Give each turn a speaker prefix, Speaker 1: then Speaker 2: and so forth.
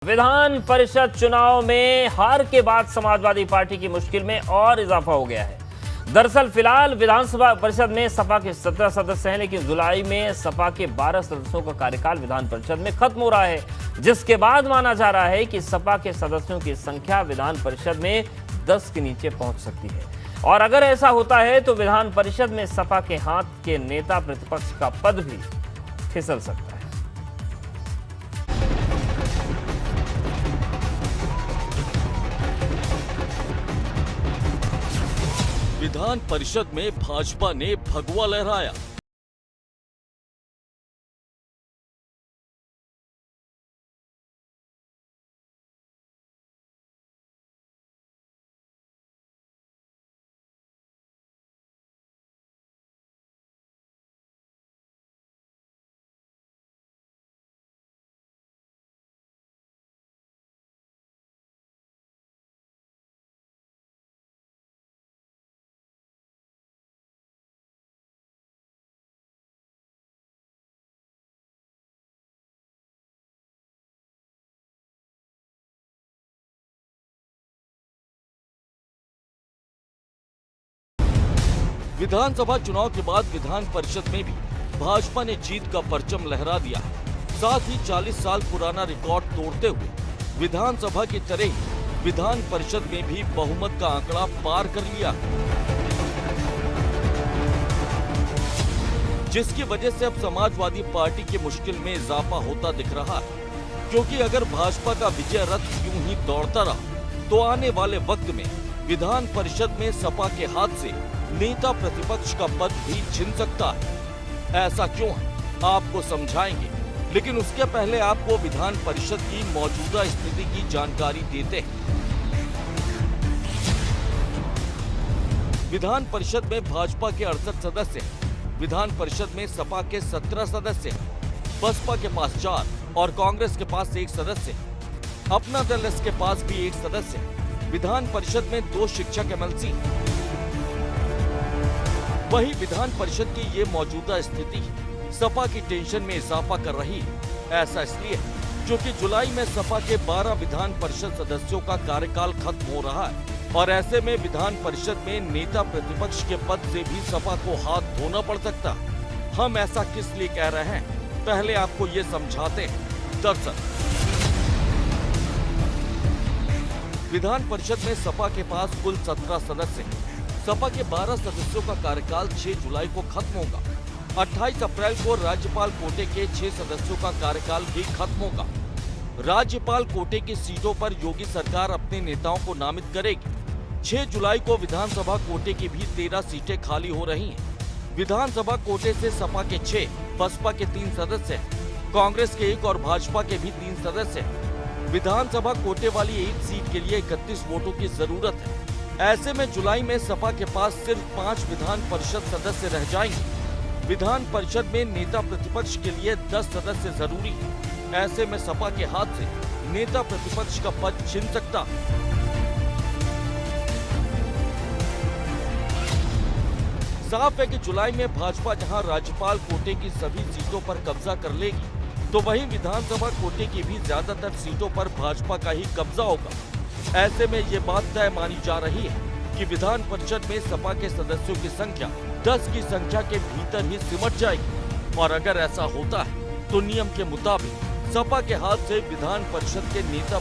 Speaker 1: विधान परिषद चुनाव में हार के बाद समाजवादी पार्टी की मुश्किल में और इजाफा हो गया है। दरअसल फिलहाल विधानसभा परिषद में सपा के 17 सदस्य हैं, लेकिन जुलाई में सपा के 12 सदस्यों का कार्यकाल विधान परिषद में खत्म हो रहा है, जिसके बाद माना जा रहा है कि सपा के सदस्यों की संख्या विधान परिषद में 10 के नीचे पहुंच सकती है। और अगर ऐसा होता है तो विधान परिषद में सपा के हाथ के नेता प्रतिपक्ष का पद भी फिसल सकता है।
Speaker 2: विधान परिषद में भाजपा ने भगवा लहराया। विधानसभा चुनाव के बाद विधान परिषद में भी भाजपा ने जीत का परचम लहरा दिया है। साथ ही 40 साल पुराना रिकॉर्ड तोड़ते हुए विधानसभा की तरह ही विधान परिषद में भी बहुमत का आंकड़ा पार कर लिया, जिसकी वजह से अब समाजवादी पार्टी की मुश्किल में इजाफा होता दिख रहा है। क्योंकि अगर भाजपा का विजय रथ यूं ही दौड़ता रहा तो आने वाले वक्त में विधान परिषद में सपा के हाथ से नेता प्रतिपक्ष का पद भी छिन सकता है। ऐसा क्यों है आपको समझाएंगे, लेकिन उसके पहले आपको विधान परिषद की मौजूदा स्थिति की जानकारी देते हैं। विधान परिषद में भाजपा के 68 सदस्य हैं। विधान परिषद में सपा के 17 सदस्य हैं। बसपा के पास 4 और कांग्रेस के पास 1 सदस्य है। अपना दल एस के पास भी 1 सदस्य है। विधान परिषद में 2 शिक्षक एमएलसी। वही विधान परिषद की ये मौजूदा स्थिति सपा की टेंशन में इजाफा कर रही है। ऐसा इसलिए क्योंकि जुलाई में सपा के 12 विधान परिषद सदस्यों का कार्यकाल खत्म हो रहा है और ऐसे में विधान परिषद में नेता प्रतिपक्ष के पद से भी सपा को हाथ धोना पड़ सकता। हम ऐसा किस लिए कह रहे हैं, पहले आपको ये समझाते हैं। दरअसल विधान परिषद में सपा के पास कुल 17 सदस्य हैं। सपा के 12 सदस्यों का कार्यकाल 6 जुलाई को खत्म होगा। 28 अप्रैल को राज्यपाल कोटे के 6 सदस्यों का कार्यकाल भी खत्म होगा। राज्यपाल कोटे की सीटों पर योगी सरकार अपने नेताओं को नामित करेगी। 6 जुलाई को विधानसभा कोटे की भी 13 सीटें खाली हो रही हैं। विधानसभा कोटे से सपा के 6, बसपा के 3 सदस्य हैं, कांग्रेस के 1 और भाजपा के भी 3 सदस्य हैं। विधानसभा कोटे वाली एक सीट के लिए 31 वोटों की जरूरत है। ऐसे में जुलाई में सपा के पास सिर्फ 5 विधान परिषद सदस्य रह जाएंगे। विधान परिषद में नेता प्रतिपक्ष के लिए 10 सदस्य जरूरी है। ऐसे में सपा के हाथ से नेता प्रतिपक्ष का पद छिन सकता। साफ है कि जुलाई में भाजपा जहां राज्यपाल कोटे की सभी सीटों पर कब्जा कर लेगी, तो वहीं विधानसभा कोटे की भी ज्यादातर सीटों पर भाजपा का ही कब्जा होगा। ऐसे में ये बात तय मानी जा रही है कि विधान परिषद में सपा के सदस्यों की संख्या 10 की संख्या के भीतर ही सिमट जाएगी। और अगर ऐसा होता है तो नियम के मुताबिक सपा के हाथ से विधान परिषद के नेता